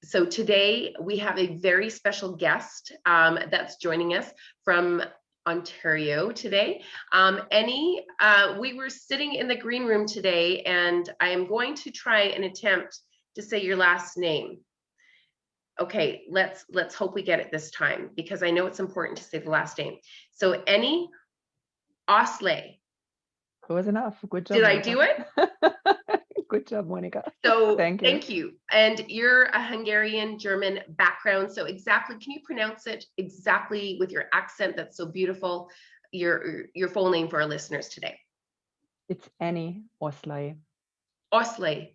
So today we have a very special guest that's joining us from Ontario today. Eni, we were sitting in the green room today, and I am going to try and attempt to say your last name. Okay, let's hope we get it this time, because I know it's important to say the last name. So Eni Oszlai. Close enough. Good job, Did I Monica. do it? Good job, Monica. So Thank you. And you're a Hungarian German background. So exactly, can you pronounce it exactly with your accent that's so beautiful? Your full name for our listeners today. It's Eni Oszlai. Oszlai.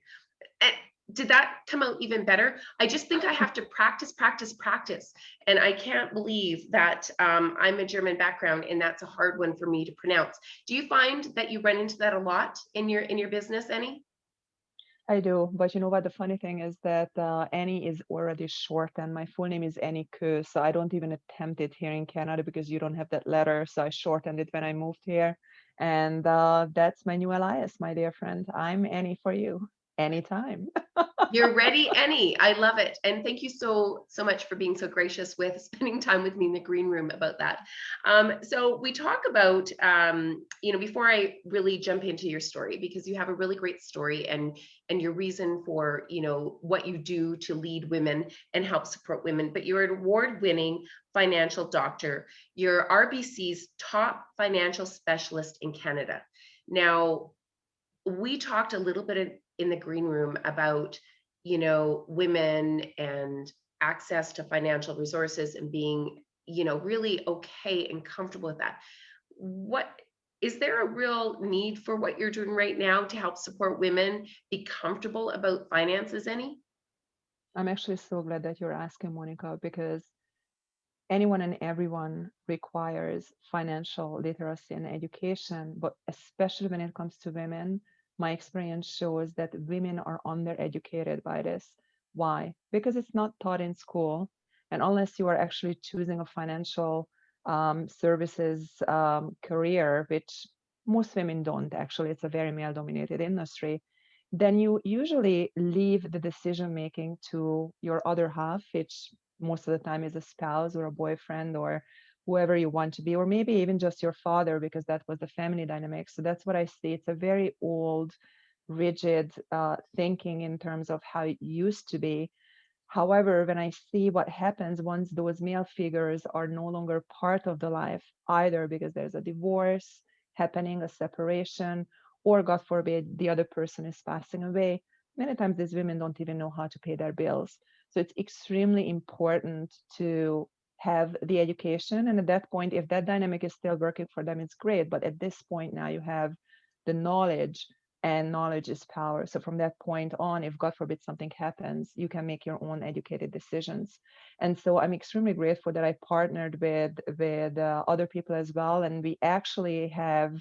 Did that come out even better? I just think I have to practice. And I can't believe that I'm a German background and that's a hard one for me to pronounce. Do you find that you run into that a lot in your business, Eni? I do, but you know what? The funny thing is that Eni is already shortened. My full name is Eni Kö, so I don't even attempt it here in Canada because you don't have that letter. So I shortened it when I moved here, and that's my new alias, my dear friend. I'm Eni for you, anytime. You're ready, Eni. I love it. And thank you so much for being so gracious with spending time with me in the green room about that. So we talk about, before I really jump into your story, because you have a really great story and your reason for, what you do to lead women and help support women, but you're an award-winning financial doctor. You're RBC's top financial specialist in Canada. Now, we talked a little bit in the green room about women and access to financial resources and being really okay and comfortable with that. What is there a real need for what you're doing right now to help support women be comfortable about finances, Eni? I'm actually so glad that you're asking, Monica, because anyone and everyone requires financial literacy and education, but especially when it comes to women, my experience shows that women are undereducated by this. Why? Because it's not taught in school. And unless you are actually choosing a financial services career, which most women don't actually, it's a very male dominated industry, then you usually leave the decision making to your other half, which most of the time is a spouse or a boyfriend or whoever you want to be, or maybe even just your father, because that was the family dynamic. So that's what I see. It's a very old, rigid thinking in terms of how it used to be. However, when I see what happens once those male figures are no longer part of the life, either because there's a divorce happening, a separation, or God forbid, the other person is passing away, many times these women don't even know how to pay their bills. So it's extremely important to have the education. And at that point, if that dynamic is still working for them, it's great. But at this point now you have the knowledge, and knowledge is power. So from that point on, if God forbid something happens, you can make your own educated decisions. And so I'm extremely grateful that I partnered with other people as well. And we actually have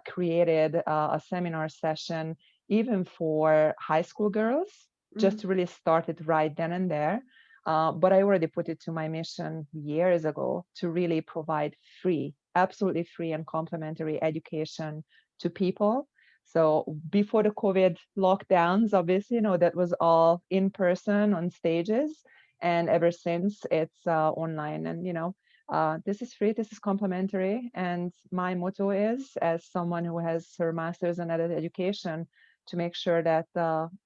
created a seminar session even for high school girls, just to really start it right then and there. But I already put it to my mission years ago to really provide free, absolutely free and complimentary education to people. So before the COVID lockdowns, obviously, that was all in person on stages. And ever since, it's online. And, this is free, this is complimentary. And my motto is, as someone who has her master's in adult education, to make sure that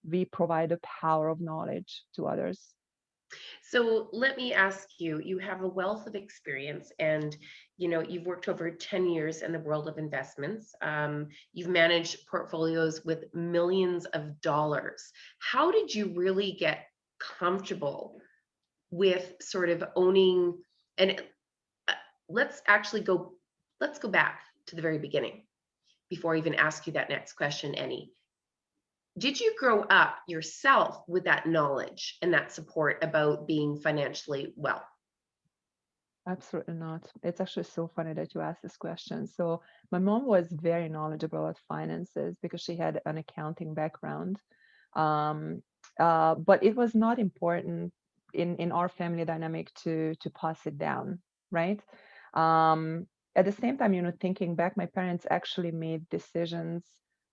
we provide the power of knowledge to others. So let me ask you, you have a wealth of experience and you've worked over 10 years in the world of investments. You've managed portfolios with millions of dollars. How did you really get comfortable with sort of owning, and let's go back to the very beginning before I even ask you that next question, Eni. Did you grow up yourself with that knowledge and that support about being financially well? Absolutely not. It's actually so funny that you asked this question. So my mom was very knowledgeable about finances because she had an accounting background. Um, but it was not important in our family dynamic to pass it down, right? Um, at the same time, thinking back, my parents actually made decisions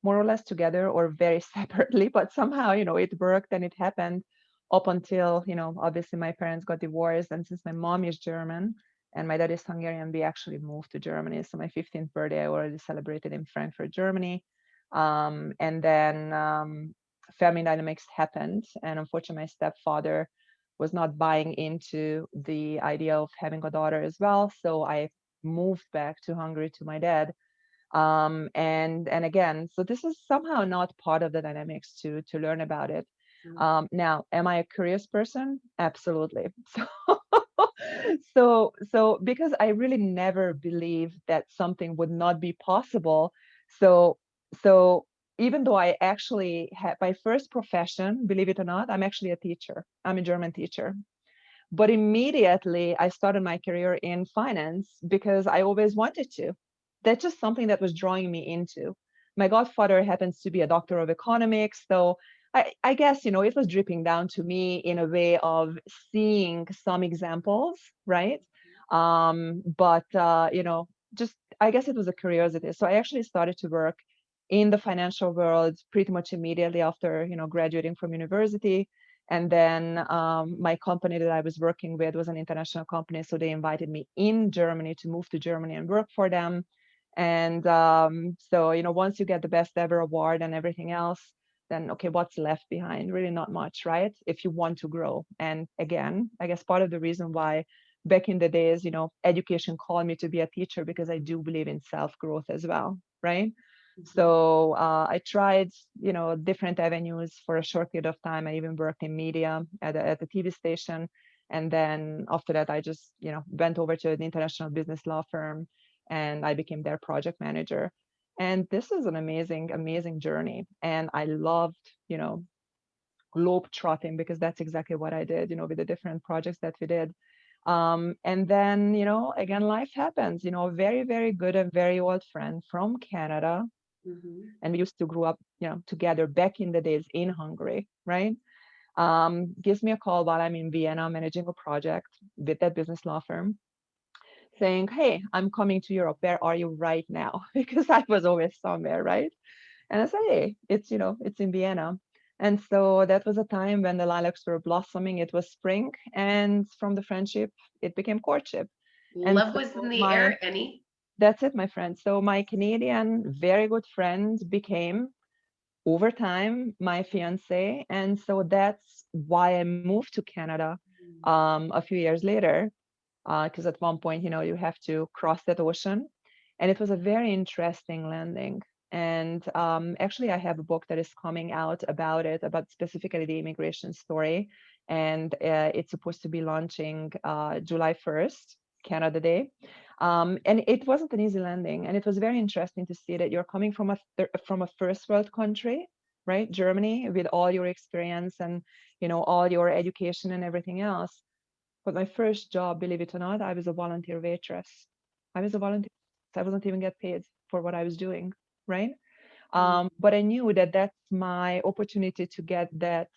more or less together or very separately, but somehow, it worked and it happened up until, obviously my parents got divorced. And since my mom is German and my dad is Hungarian, we actually moved to Germany. So my 15th birthday, I already celebrated in Frankfurt, Germany. And then family dynamics happened. And unfortunately, my stepfather was not buying into the idea of having a daughter as well. So I moved back to Hungary to my dad. And again, so this is somehow not part of the dynamics to learn about it. Now, am I a curious person? Absolutely. So because I really never believed that something would not be possible. So so even though I actually had my first profession, believe it or not, I'm actually a teacher. I'm a German teacher. But immediately I started my career in finance because I always wanted to. That's just something that was drawing me into. My godfather happens to be a doctor of economics. So I guess, it was dripping down to me in a way of seeing some examples, right? But just I guess it was a curiosity. So I actually started to work in the financial world pretty much immediately after, graduating from university. And then my company that I was working with was an international company. So they invited me in Germany to move to Germany and work for them. And so, once you get the best ever award and everything else, then okay, what's left behind? Really not much, right? If you want to grow. And again, I guess part of the reason why back in the days, education called me to be a teacher because I do believe in self-growth as well, right? So I tried, different avenues for a short period of time. I even worked in media at a TV station. And then after that, I just, went over to an international business law firm and I became their project manager. And this is an amazing, amazing journey. And I loved, globe trotting because that's exactly what I did, with the different projects that we did. And then, again, life happens, a very, very good and very old friend from Canada. Mhm. And we used to grow up, together back in the days in Hungary, right? Gives me a call while I'm in Vienna managing a project with that business law firm saying, hey, I'm coming to Europe. Where are you right now? Because I was always somewhere, right? And I said, hey, it's in Vienna. And so that was a time when the lilacs were blossoming. It was spring. And from the friendship, it became courtship. And Love so was in the my air, Eni. that's it, my friend. So my Canadian very good friend became over time my fiance. And so that's why I moved to Canada a few years later, because at one point, you have to cross that ocean. And it was a very interesting landing. And actually, I have a book that is coming out about it, about specifically the immigration story. And it's supposed to be launching July 1st, Canada Day. And it wasn't an easy landing. And it was very interesting to see that you're coming from a first world country, right? Germany, with all your experience and, all your education and everything else. But my first job, believe it or not, I was a volunteer waitress. I was a volunteer. I wasn't even get paid for what I was doing, right? But I knew that that's my opportunity to get that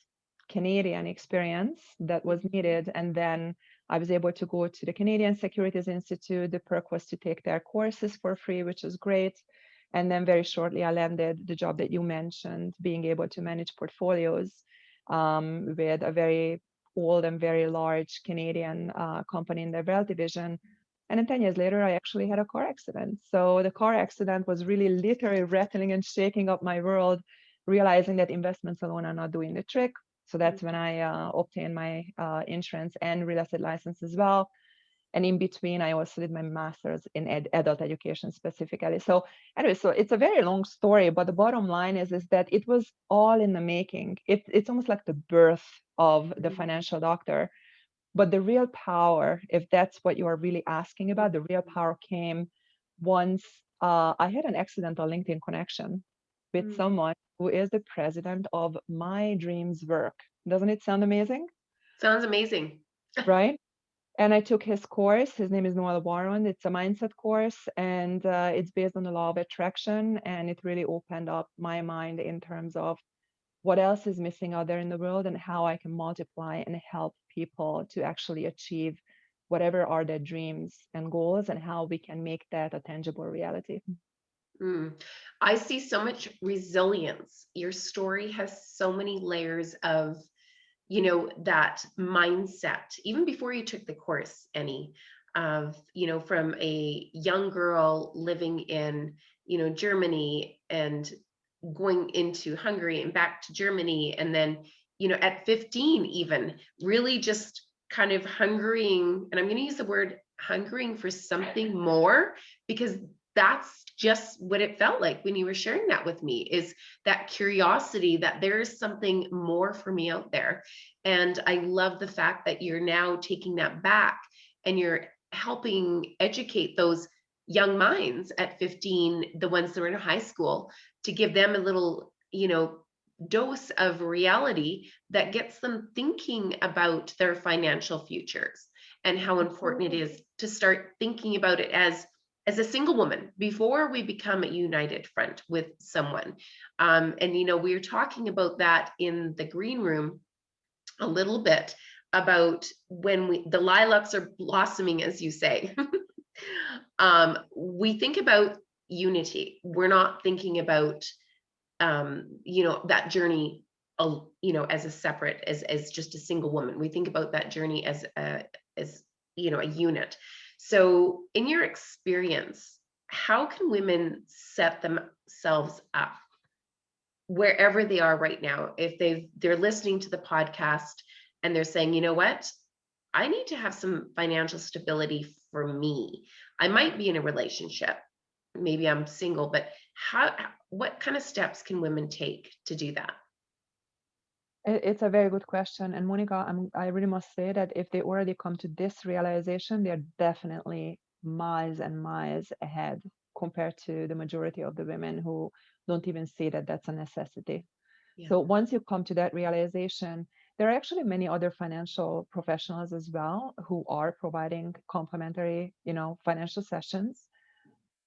Canadian experience that was needed. And then I was able to go to the Canadian Securities Institute. The perk was to take their courses for free, which was great. And then very shortly, I landed the job that you mentioned, being able to manage portfolios with a very old and very large Canadian company in their Bell division. And then 10 years later, I actually had a car accident. So the car accident was really literally rattling and shaking up my world, realizing that investments alone are not doing the trick. So that's when I obtained my insurance and real estate license as well. And in between, I also did my master's in adult education specifically. So anyway, so it's a very long story, but the bottom line is that it was all in the making. It's almost like the birth of the financial doctor. But the real power, if that's what you are really asking about, the real power came once I had an accidental LinkedIn connection with someone who is the president of My Dreams Work. Doesn't it sound amazing? Sounds amazing. Right? And I took his course. His name is Noel Walrond. It's a mindset course, and it's based on the law of attraction. And it really opened up my mind in terms of what else is missing out there in the world and how I can multiply and help people to actually achieve whatever are their dreams and goals and how we can make that a tangible reality. Mm. I see so much resilience. Your story has so many layers of that mindset, even before you took the course, Eni, of, from a young girl living in, Germany, and going into Hungary and back to Germany. And then, at 15, even really just kind of hungering, and I'm going to use the word hungering for something more, because that's just what it felt like when you were sharing that with me, is that curiosity that there's something more for me out there. And I love the fact that you're now taking that back and you're helping educate those young minds at 15, the ones that are in high school, to give them a little, dose of reality that gets them thinking about their financial futures, and how important it Absolutely. is to start thinking about it as a single woman before we become a united front with someone. And we were talking about that in the green room a little bit, about when the lilacs are blossoming, as you say. We think about unity. We're not thinking about that journey, as a separate, as just a single woman. We think about that journey as a unit. So in your experience, how can women set themselves up wherever they are right now? If they're listening to the podcast and they're saying, you know what, I need to have some financial stability for me. I might be in a relationship, maybe I'm single, but what kind of steps can women take to do that? It's a very good question. And Monica, I really must say that if they already come to this realization, they're definitely miles and miles ahead compared to the majority of the women who don't even see that that's a necessity. Yeah. So once you come to that realization, there are actually many other financial professionals as well who are providing complimentary, financial sessions.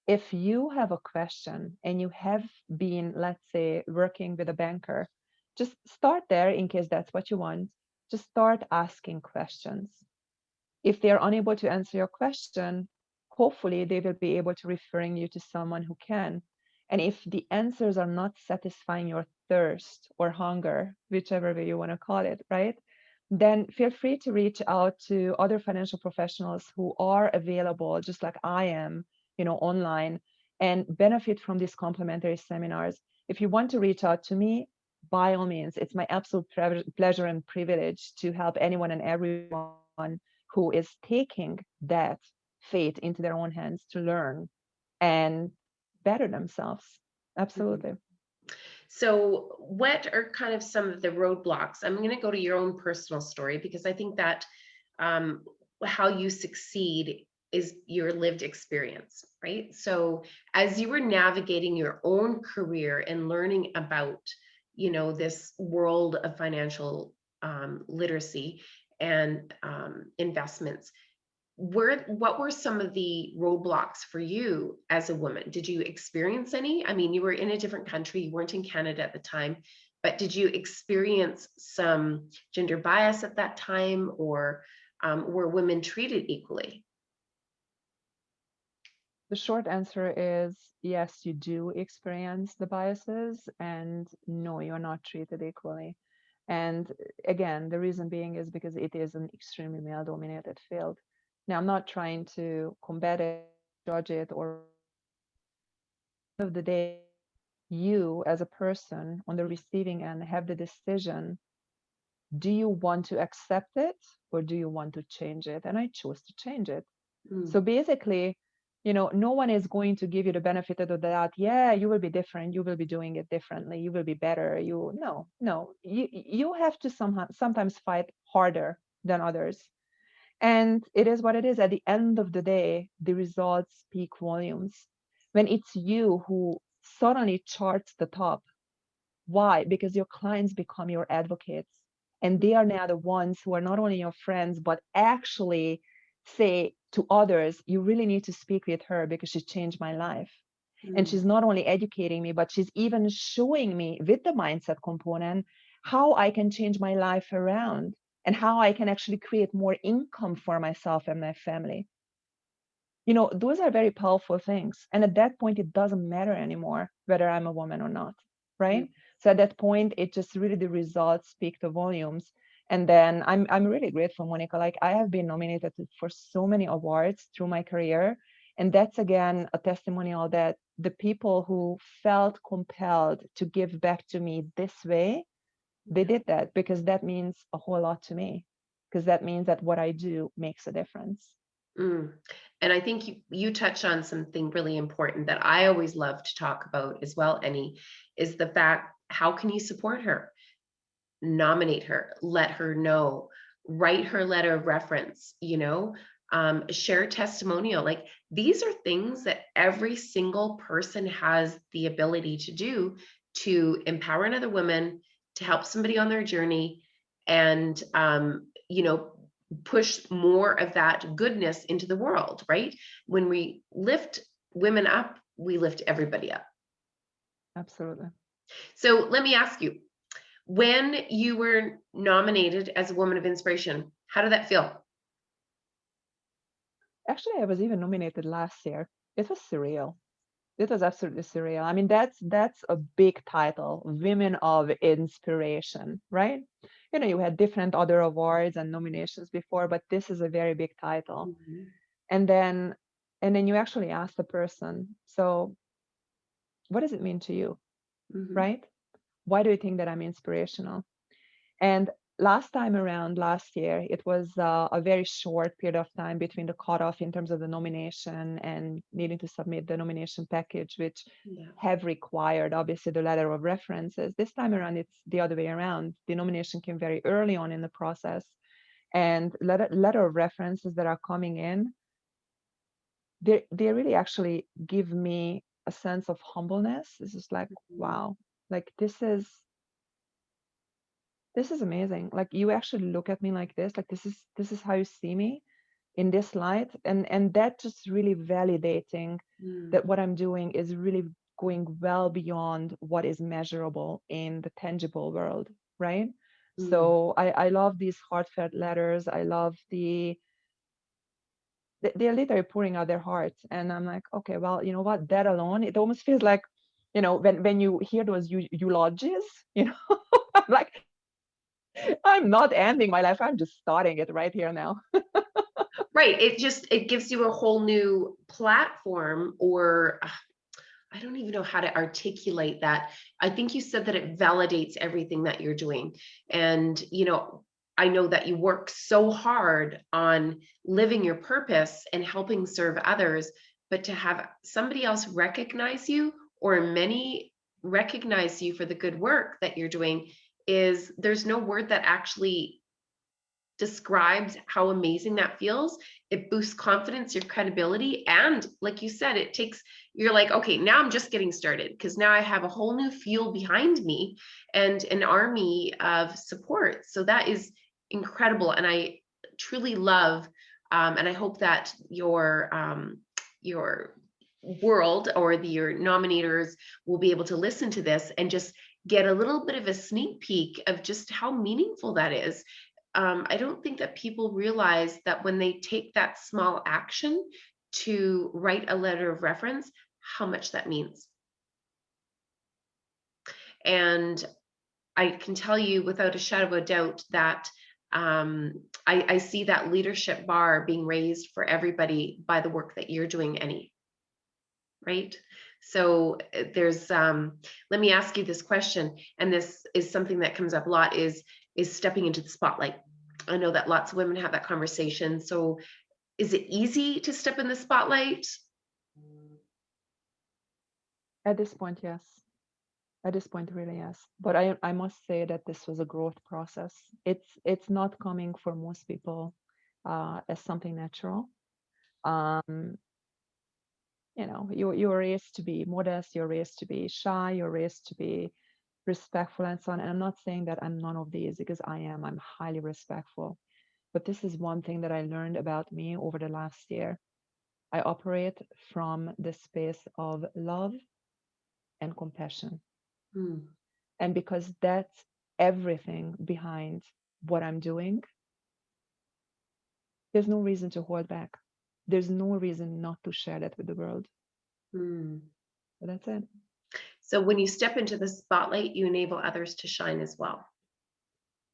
If you have a question and you have been, let's say, working with a banker, just start there in case that's what you want. Just start asking questions. If they're unable to answer your question, hopefully they will be able to referring you to someone who can. And if the answers are not satisfying your thirst or hunger, whichever way you want to call it, right? Then feel free to reach out to other financial professionals who are available, just like I am, online, and benefit from these complimentary seminars. If you want to reach out to me, by all means, it's my absolute pleasure and privilege to help anyone and everyone who is taking that fate into their own hands to learn and better themselves. Mhm. Absolutely. So what are kind of some of the roadblocks? I'm going to go to your own personal story, because I think that um, how you succeed is your lived experience, right? So as you were navigating your own career and learning about, this world of financial literacy and investments, what were some of the roadblocks for you as a woman? Did you experience any? I mean, you were in a different country, you weren't in Canada at the time, but did you experience some gender bias at that time, or were women treated equally? The short answer is yes, you do experience the biases, and no, you're not treated equally. And again, the reason being is because it is an extremely male dominated field. Now, I'm not trying to combat it, judge it, or end of the day, you as a person on the receiving end have the decision, do you want to accept it or do you want to change it? And I chose to change it. Mm, So basically, no one is going to give you the benefit of the doubt. Yeah, you will be different. You will be doing it differently. You will be better. No. You have to sometimes fight harder than others. And it is what it is. At the end of the day, the results speak volumes. When it's you who suddenly charts the top, why? Because your clients become your advocates. And they are now the ones who are not only your friends, but actually say to others, you really need to speak with her because she changed my life. And mm, she's not only educating me, but she's even showing me with the mindset component how I can change my life around and how I can actually create more income for myself and my family. Those are very powerful things. And at that point, it doesn't matter anymore whether I'm a woman or not, mm, right? So at that point, it just really the results speak the volumes. And then I'm really grateful, Monica. Like, I have been nominated for so many awards through my career. And that's again a testimonial that the people who felt compelled to give back to me this way, they did that, because that means a whole lot to me, because that means that what I do makes a difference. Mm. And I think you touch on something really important that I always love to talk about as well, Eni, is the fact, how can you support her? Nominate her, let her know, write her letter of reference, share a testimonial. Like, these are things that every single person has the ability to do to empower another woman, to help somebody on their journey, and push more of that goodness into the world, right? When we lift women up, we lift everybody up. Absolutely. So let me ask you, when you were nominated as a Woman of Inspiration, how did that feel? Actually, I was even nominated last year. It was surreal. It was absolutely surreal. I mean, that's a big title, Women of Inspiration, right? You had different other awards and nominations before, but this is a very big title. Mhm. And then you actually ask the person, so what does it mean to you, Mhm. right? Why do you think that I'm inspirational? And last time around, last year, it was a very short period of time between the cutoff in terms of the nomination and needing to submit the nomination package, which Yeah. have required obviously the letter of references. This time around, it's the other way around. The nomination came very early on in the process, and letter of references that are coming in, they really actually give me a sense of humbleness. It's just like, Mhm. wow, like this is amazing. Like, you actually look at me like this, like this is how you see me, in this light. And that just really validating Mm. that what I'm doing is really going well beyond what is measurable in the tangible world, right? Mm. So I love these heartfelt letters. I love they're literally pouring out their hearts, and I'm like, okay, well, you know what, that alone, it almost feels like, when you hear those eulogies, I'm like, I'm not ending my life. I'm just starting it right here now. Right. It gives you a whole new platform, or I don't even know how to articulate that. I think you said that it validates everything that you're doing. And, I know that you work so hard on living your purpose and helping serve others, but to have somebody else recognize you, or many recognize you for the good work that you're doing, there's no word that actually describes how amazing that feels. It boosts confidence, your credibility, and like you said, you're like, okay, now I'm just getting started, because now I have a whole new fuel behind me and an army of support. So that is incredible, and I truly love, and I hope that your world, or your nominators, will be able to listen to this and just get a little bit of a sneak peek of just how meaningful that is. I don't think that people realize that when they take that small action to write a letter of reference, how much that means. And I can tell you without a shadow of a doubt that I see that leadership bar being raised for everybody by the work that you're doing, Eni. Right? So let me ask you this question, and this is something that comes up a lot, is stepping into the spotlight. I know that lots of women have that conversation. So is it easy to step in the spotlight? At this point, yes. At this point, really, yes. But I must say that this was a growth process. It's not coming for most people as something natural. Um, you're raised to be modest, you're raised to be shy, you're raised to be respectful and so on. And I'm not saying that I'm none of these, because I am. I'm highly respectful. But this is one thing that I learned about me over the last year. I operate from the space of love and compassion. Hmm. And because that's everything behind what I'm doing, there's no reason to hold back. There's no reason not to share that with the world. Hmm. So that's it. So when you step into the spotlight, you enable others to shine as well.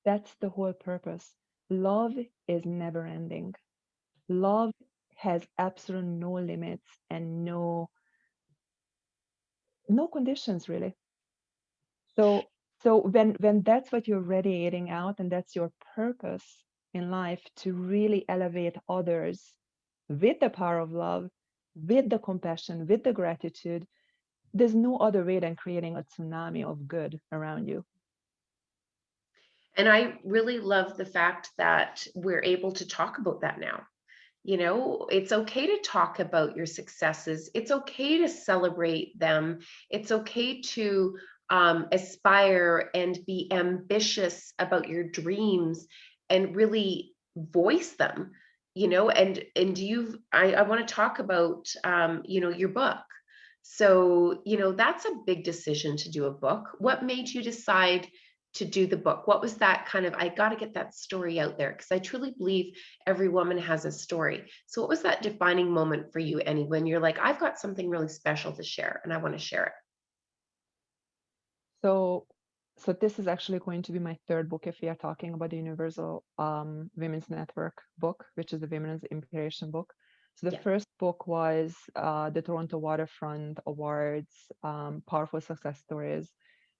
That's the whole purpose. Love is never ending. Love has absolutely no limits and no conditions really. So when that's what you're radiating out and that's your purpose in life, to really elevate others with the power of love, with the compassion, with the gratitude, there's no other way than creating a tsunami of good around you. And I really love the fact that we're able to talk about that now. You know, it's okay to talk about your successes. It's okay to celebrate them. It's okay to aspire and be ambitious about your dreams and really voice them. You know, and I want to talk about you know, your book. So, you know, that's a big decision to do a book. What made you decide to do the book? What was that kind of, I got to get that story out there? Because I truly believe every woman has a story. So what was that defining moment for you, Eni, when you're like, I've got something really special to share and I want to share it? So so this is actually going to be my third book if we are talking about the Universal Women's Network book, which is the Women's Inspiration book. So the Yeah. first book was the Toronto Waterfront Awards, Powerful Success Stories,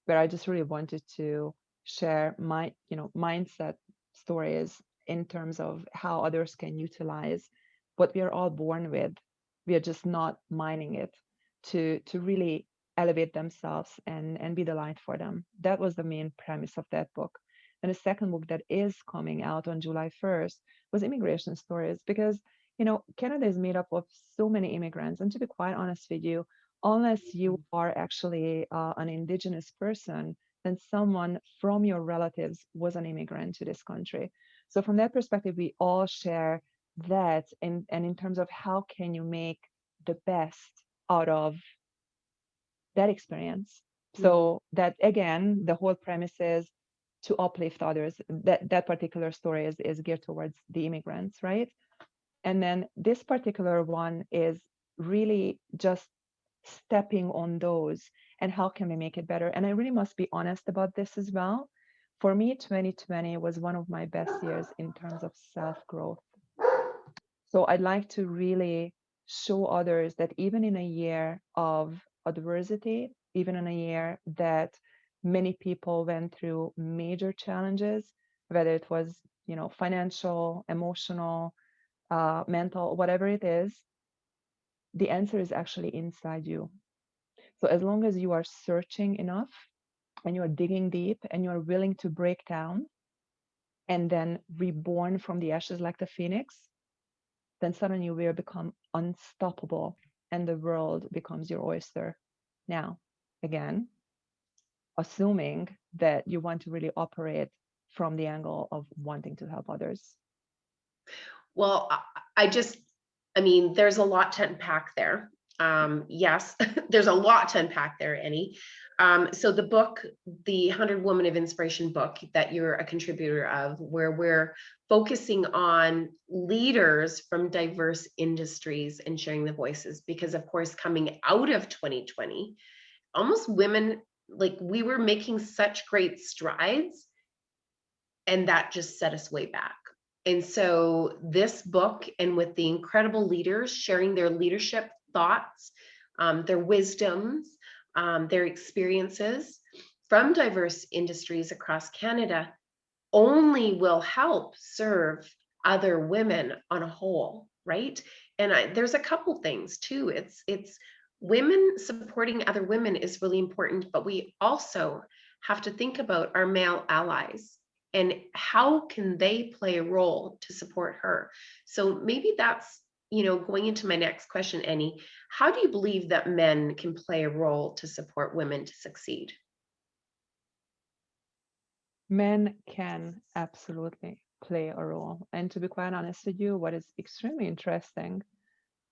where I just really wanted to share my, mindset stories in terms of how others can utilize what we are all born with. We are just not mining it to really elevate themselves and be the light for them. That was the main premise of that book. And the second book that is coming out on July 1st was Immigration Stories, because Canada is made up of so many immigrants. And to be quite honest with you, unless you are actually an indigenous person, then someone from your relatives was an immigrant to this country. So from that perspective, we all share that, and in terms of how can you make the best out of that experience. Mhm. So that again, the whole premise is to uplift others. That particular story is geared towards the immigrants, right? And then this particular one is really just stepping on those and how can we make it better. And I really must be honest about this as well. For me, 2020 was one of my best years in terms of self growth. So I'd like to really show others that even in a year of adversity, even in a year that many people went through major challenges, whether it was, financial, emotional, mental, whatever it is, the answer is actually inside you. So as long as you are searching enough and you are digging deep and you are willing to break down and then reborn from the ashes like the phoenix, then suddenly you will become unstoppable and the world becomes your oyster. Now, again, assuming that you want to really operate from the angle of wanting to help others. Well, I just, I mean, there's a lot to unpack there. Yes, there's a lot to unpack there, Annie. So the book, the 100 Woman of Inspiration book that you're a contributor of, where we're focusing on leaders from diverse industries and sharing the voices, because of course, coming out of 2020, almost women, like we were making such great strides and that just set us way back. And so this book, and with the incredible leaders sharing their leadership thoughts, their wisdoms, their experiences from diverse industries across Canada, only will help serve other women on a whole, right? And there's a couple things too. It's women supporting other women is really important, but we also have to think about our male allies and how can they play a role to support her. So maybe that's, you know, going into my next question, Annie, how do you believe that men can play a role to support women to succeed? Men can absolutely play a role. And to be quite honest with you, what is extremely interesting,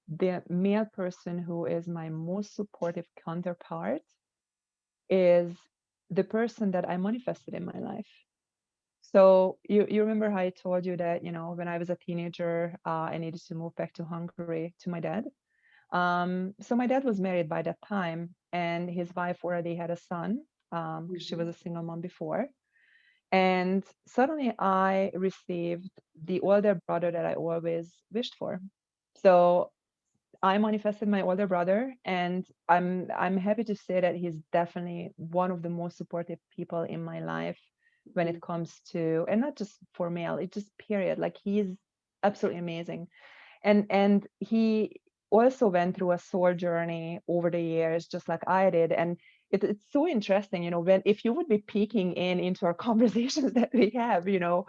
the male person who is my most supportive counterpart is the person that I manifested in my life. So you remember how I told you that, when I was a teenager, I needed to move back to Hungary to my dad. So my dad was married by that time, and his wife already had a son. She was Mhm. a single mom before. And suddenly I received the older brother that I always wished for. So I manifested my older brother, and I'm happy to say that he's definitely one of the most supportive people in my life when it comes to, and not just for male, it just period. Like he's absolutely amazing. And he also went through a soul journey over the years, just like I did. And it's so interesting, when if you would be peeking into our conversations that we have, you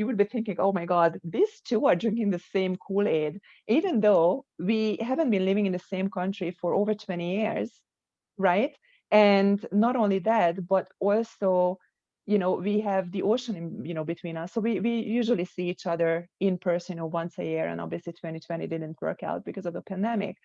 would be thinking, oh my God, these two are drinking the same Kool-Aid, even though we haven't been living in the same country for over 20 years, right? And not only that, but also, we have the ocean, between us. So we usually see each other in person, once a year. And obviously 2020 didn't work out because of the pandemic.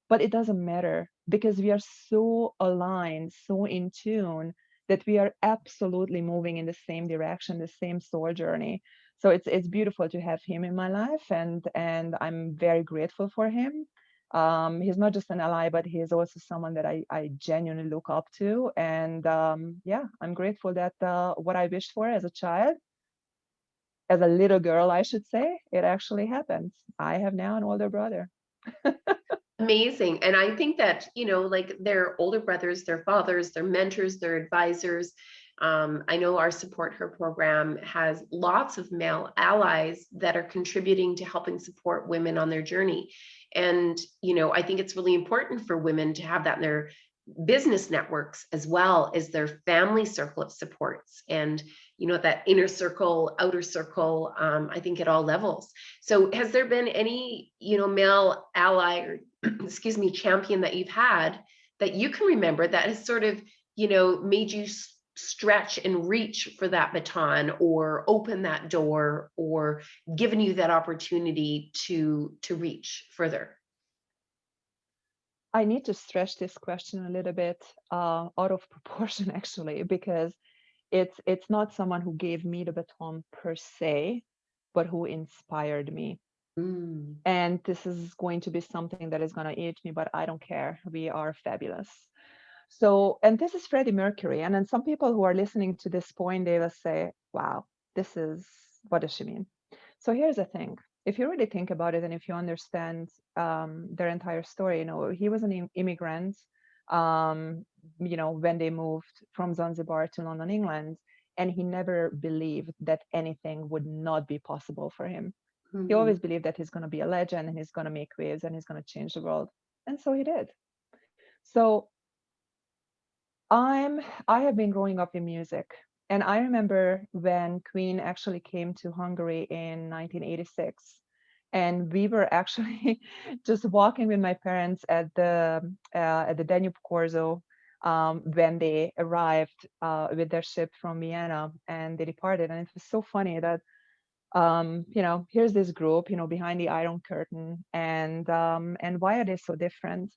But it doesn't matter because we are so aligned, so in tune that we are absolutely moving in the same direction, the same soul journey. So it's beautiful to have him in my life, and I'm very grateful for him. He's not just an ally, but he is also someone that I genuinely look up to. And yeah, I'm grateful that what I wished for as a child, as a little girl, I should say, it actually happened. I have now an older brother. Amazing. And I think that, like their older brothers, their fathers, their mentors, their advisors. I know our Support Her program has lots of male allies that are contributing to helping support women on their journey. And, I think it's really important for women to have that in their business networks as well as their family circle of supports, and that inner circle, outer circle. I think at all levels. So has there been any male ally or excuse me, champion that you've had that you can remember that has sort of made you stretch and reach for that baton, or open that door, or given you that opportunity to reach further? I need to stretch this question a little bit out of proportion, actually, because it's not someone who gave me the baton per se, but who inspired me. Mm. And this is going to be something that is going to eat me, but I don't care. We are fabulous. So, and this is Freddie Mercury. And then some people who are listening to this point, they will say, wow, this is, what does she mean? So here's the thing. If you really think about it, and if you understand their entire story, he was an immigrant, when they moved from Zanzibar to London, England, and he never believed that anything would not be possible for him. He Mhm. always believed that he's going to be a legend and he's going to make waves and he's going to change the world. And so he did. So I have been growing up in music. And I remember when Queen actually came to Hungary in 1986. And we were actually just walking with my parents at the Danube Corso when they arrived with their ship from Vienna and they departed. And it was so funny that here's this group, behind the Iron Curtain, and why are they so different?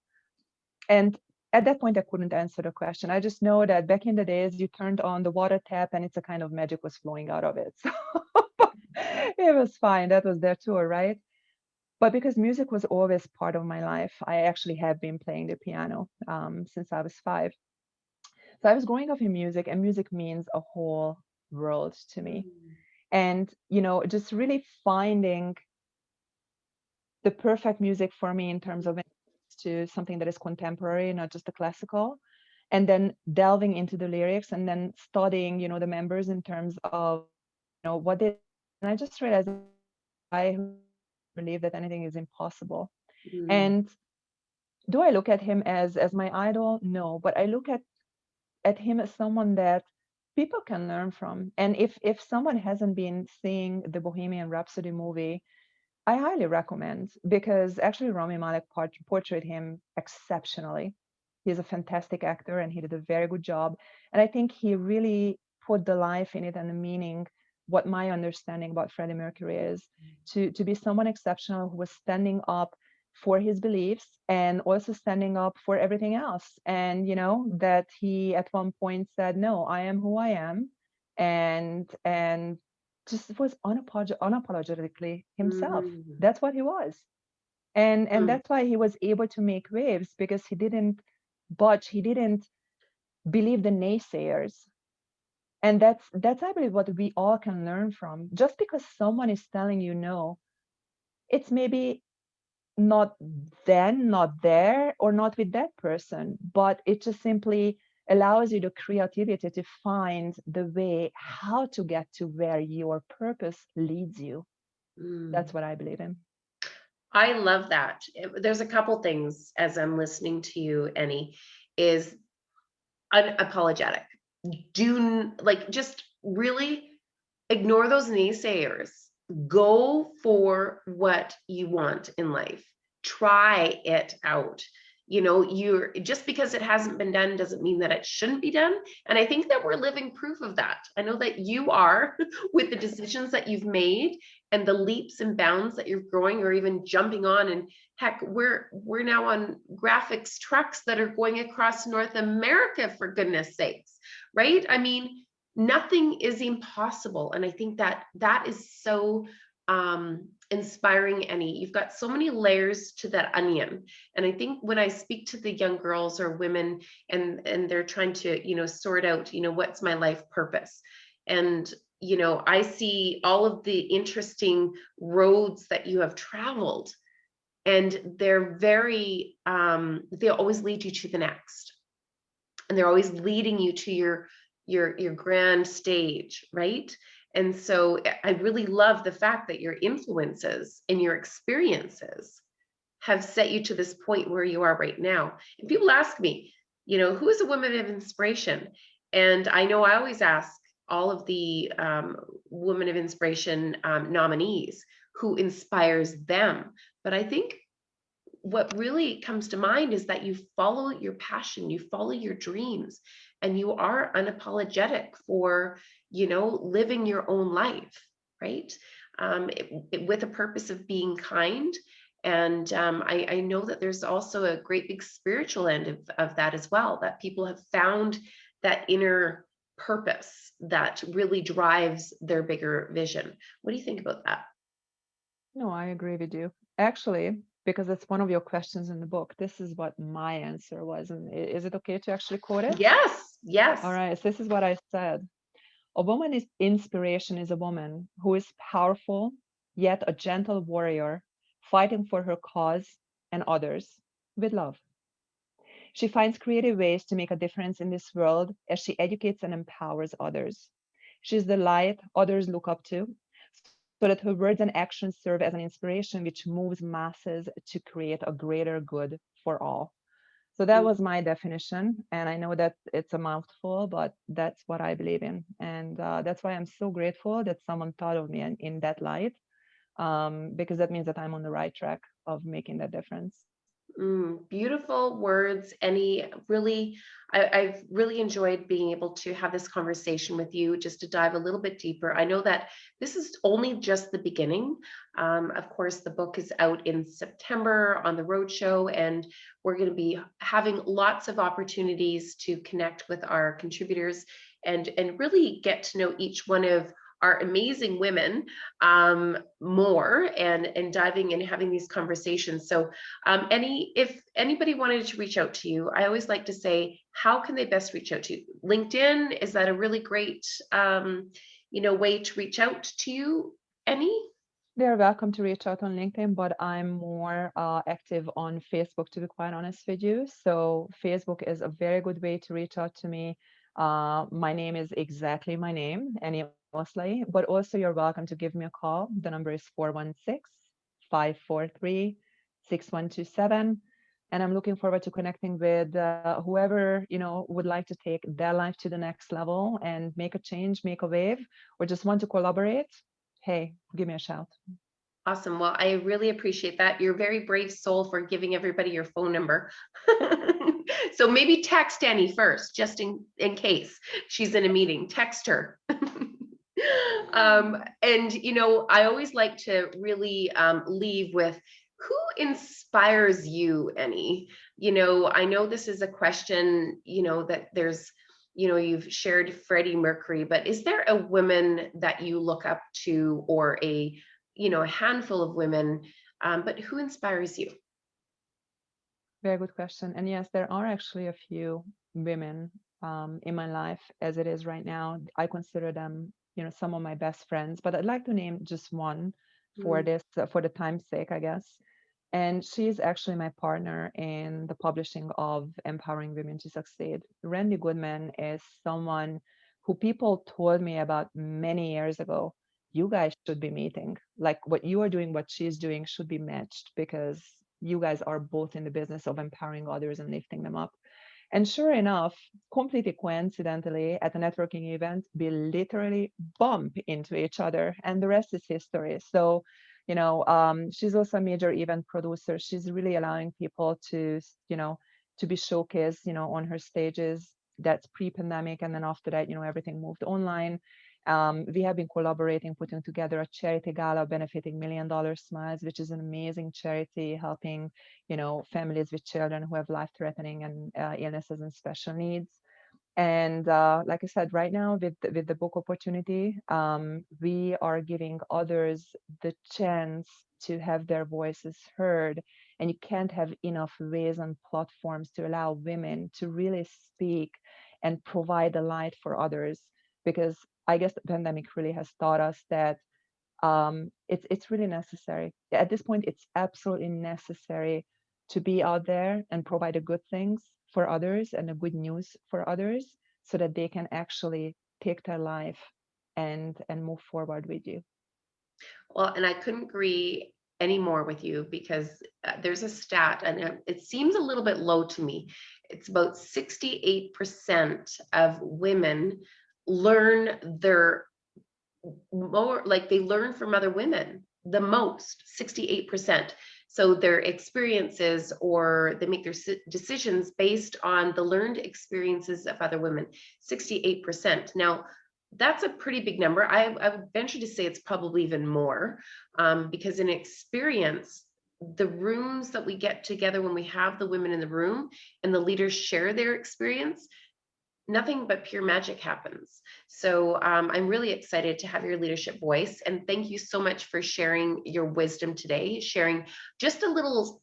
And at that point, I couldn't answer the question. I just know that back in the days, you turned on the water tap and it's a kind of magic was flowing out of it. So it was fine. That was their tour, right? But because music was always part of my life, I actually have been playing the piano since I was 5. So I was growing up in music, and music means a whole world to me. Mm. And, just really finding the perfect music for me in terms of to something that is contemporary, not just the classical, and then delving into the lyrics and then studying, the members in terms of, what they, and I just realized I believe that anything is impossible. Mm. And do I look at him as my idol? No, but I look at him as someone that people can learn from. And if someone hasn't been seeing the Bohemian Rhapsody movie, I highly recommend, because actually Rami Malek portrayed him exceptionally. He's a fantastic actor and he did a very good job. And I think he really put the life in it and the meaning, what my understanding about Freddie Mercury is, to be someone exceptional who was standing up for his beliefs and also standing up for everything else. And, that he at one point said, no, I am who I am. And just was unapologetically himself. Mm. That's what he was. And Mm. that's why he was able to make waves, because he didn't budge. He didn't believe the naysayers. And that's I believe what we all can learn from. Just because someone is telling you no, it's maybe not then, not there, or not with that person, but it just simply allows you the creativity to find the way how to get to where your purpose leads you. That's Mm. what I believe in. I love that. There's a couple things as I'm listening to you, Eni, is unapologetic. Like just really ignore those naysayers. Go for what you want in life. Try it out. You're just because it hasn't been done doesn't mean that it shouldn't be done. And I think that we're living proof of that. I know that you are with the decisions that you've made and the leaps and bounds that you're growing or even jumping on. And heck, we're now on graphics trucks that are going across North America, for goodness sakes, right? I mean, nothing is impossible. And I think that that is so inspiring, Eni. You've got so many layers to that onion. And I think when I speak to the young girls or women and they're trying to, sort out, what's my life purpose? And, I see all of the interesting roads that you have traveled, and they're very, they always lead you to the next. And they're always leading you to your grand stage, right? And so I really love the fact that your influences and your experiences have set you to this point where you are right now. And people ask me, who is a woman of inspiration? And I know I always ask all of the women of inspiration nominees who inspires them. But I think what really comes to mind is that you follow your passion, you follow your dreams, and you are unapologetic for, living your own life, right? With a purpose of being kind. And I know that there's also a great big spiritual end of that as well, that people have found that inner purpose that really drives their bigger vision. What do you think about that? No, I agree with you. Actually, because it's one of your questions in the book, this is what my answer was. And is it okay to actually quote it? Yes, All yes. right. So this is what I said. A woman is inspiration is a woman who is powerful, yet a gentle warrior, fighting for her cause and others with love. She finds creative ways to make a difference in this world as she educates and empowers others. She's the light others look up to, so that her words and actions serve as an inspiration which moves masses to create a greater good for all. So that was my definition. And I know that it's a mouthful, but that's what I believe in. And that's why I'm so grateful that someone thought of me in that light, because that means that I'm on the right track of making that difference. Beautiful words, Any. Really, I've really enjoyed being able to have this conversation with you, just to dive a little bit deeper. I know that this is only just the beginning. Of course, the book is out in September on the roadshow, and we're going to be having lots of opportunities to connect with our contributors and really get to know each one of our amazing women more and diving and having these conversations. So if anybody wanted to reach out to you, I always like to say, how can they best reach out to you? LinkedIn, is that a really great, way to reach out to you? Any? They're welcome to reach out on LinkedIn, but I'm more active on Facebook, to be quite honest with you. So Facebook is a very good way to reach out to me. My name is exactly my name, Eni Oszlai, but also you're welcome to give me a call. The number is 416-543-6127. And I'm looking forward to connecting with whoever, would like to take their life to the next level and make a change, make a wave, or just want to collaborate. Hey, give me a shout. Awesome. Well, I really appreciate that. You're a very brave soul for giving everybody your phone number. So maybe text Annie first, just in case she's in a meeting. Text her. And I always like to really leave with, who inspires you, Annie? I know this is a question, that there's, you've shared Freddie Mercury, but is there a woman that you look up to, or a handful of women, but who inspires you? Very good question. And yes, there are actually a few women in my life as it is right now. I consider them, some of my best friends, but I'd like to name just one for Mm. this, for the time's sake, I guess. And she's actually my partner in the publishing of Empowering Women to Succeed. Randy Goodman is someone who people told me about many years ago. You guys should be meeting. Like what you are doing, what she's doing should be matched because you guys are both in the business of empowering others and lifting them up. And sure enough, completely coincidentally, at a networking event, we literally bump into each other, and the rest is history. So, she's also a major event producer. She's really allowing people to, to be showcased, on her stages. That's pre-pandemic, and then after that, everything moved online. We have been collaborating, putting together a charity gala benefiting $1 Million Smiles, which is an amazing charity helping families with children who have life-threatening and illnesses and special needs. And like I said, right now with the book opportunity, we are giving others the chance to have their voices heard. And you can't have enough ways and platforms to allow women to really speak and provide a light for others. Because I guess the pandemic really has taught us that it's really necessary. At this point, it's absolutely necessary to be out there and provide the good things for others and the good news for others so that they can actually take their life and move forward with you. Well, and I couldn't agree any more with you because there's a stat, and it seems a little bit low to me. It's about 68% of women learn their more, like they learn from other women the most, 68%. So their experiences, or they make their decisions based on the learned experiences of other women, 68%. Now, that's a pretty big number. I would venture to say it's probably even more, because in experience, the rooms that we get together when we have the women in the room and the leaders share their experience, nothing but pure magic happens. So I'm really excited to have your leadership voice. And thank you so much for sharing your wisdom today, sharing just a little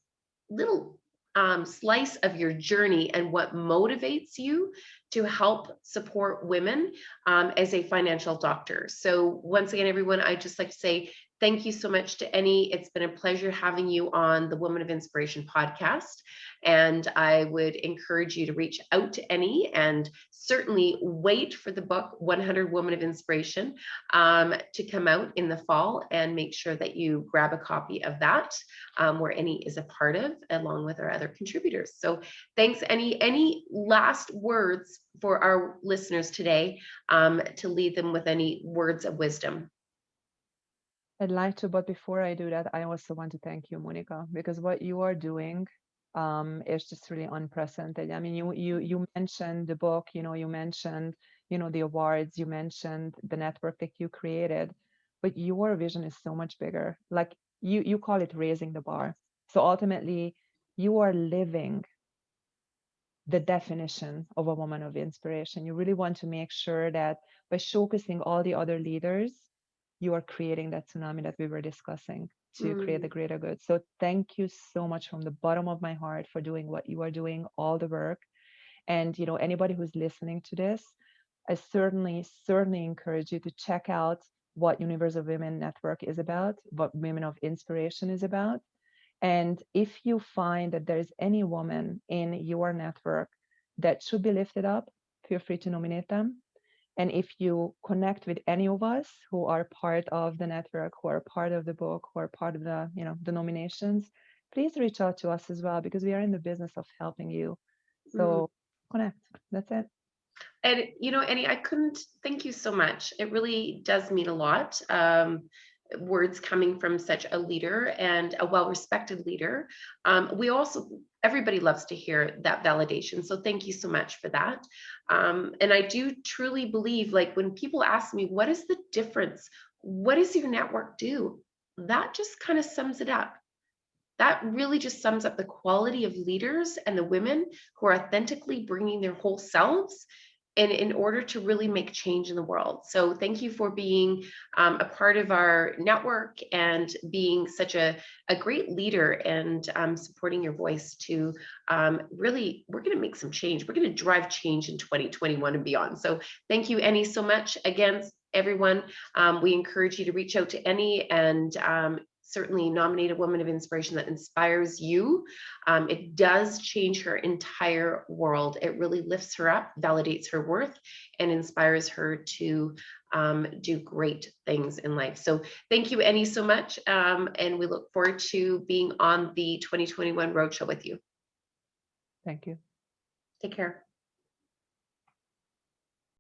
slice of your journey and what motivates you to help support women as a financial doctor. So once again, everyone, I'd just like to say thank you so much to Eni. It's been a pleasure having you on the Women of Inspiration podcast. And I would encourage you to reach out to Eni and certainly wait for the book 100 Women of Inspiration to come out in the fall, and make sure that you grab a copy of that, where Eni is a part of, along with our other contributors. So thanks, Eni. Any last words for our listeners today, to lead them with any words of wisdom? I'd like to, but before I do that, I also want to thank you, Monica, because what you are doing is just really unprecedented. I mean, you mentioned the book, you mentioned, the awards, you mentioned the network that you created, but your vision is so much bigger. Like you call it raising the bar. So ultimately, you are living the definition of a woman of inspiration. You really want to make sure that by showcasing all the other leaders, you are creating that tsunami that we were discussing to create the Mm. greater good. So thank you so much from the bottom of my heart for doing what you are doing, all the work. And anybody who's listening to this, I certainly encourage you to check out what Universal Women Network is about, what Women of Inspiration is about. And if you find that there's any woman in your network that should be lifted up, feel free to nominate them. And if you connect with any of us who are part of the network, who are part of the book, who are part of the, the nominations, please reach out to us as well, because we are in the business of helping you. Mm. So connect. That's it. And Annie, I couldn't thank you so much. It really does mean a lot. Words coming from such a leader, and a well-respected leader. Everybody loves to hear that validation. So thank you so much for that. And I do truly believe, like when people ask me, what is the difference? What does your network do? That just kind of sums it up. That really just sums up the quality of leaders and the women who are authentically bringing their whole selves and in order to really make change in the world. So thank you for being a part of our network and being such a great leader and supporting your voice to really, we're going to make some change. We're going to drive change in 2021 and beyond. So thank you, Eni, so much. Again, everyone, we encourage you to reach out to Eni and certainly nominate a woman of inspiration that inspires you. It does change her entire world. It really lifts her up, validates her worth, and inspires her to do great things in life. So thank you, Eni, so much. And we look forward to being on the 2021 Roadshow with you. Thank you. Take care.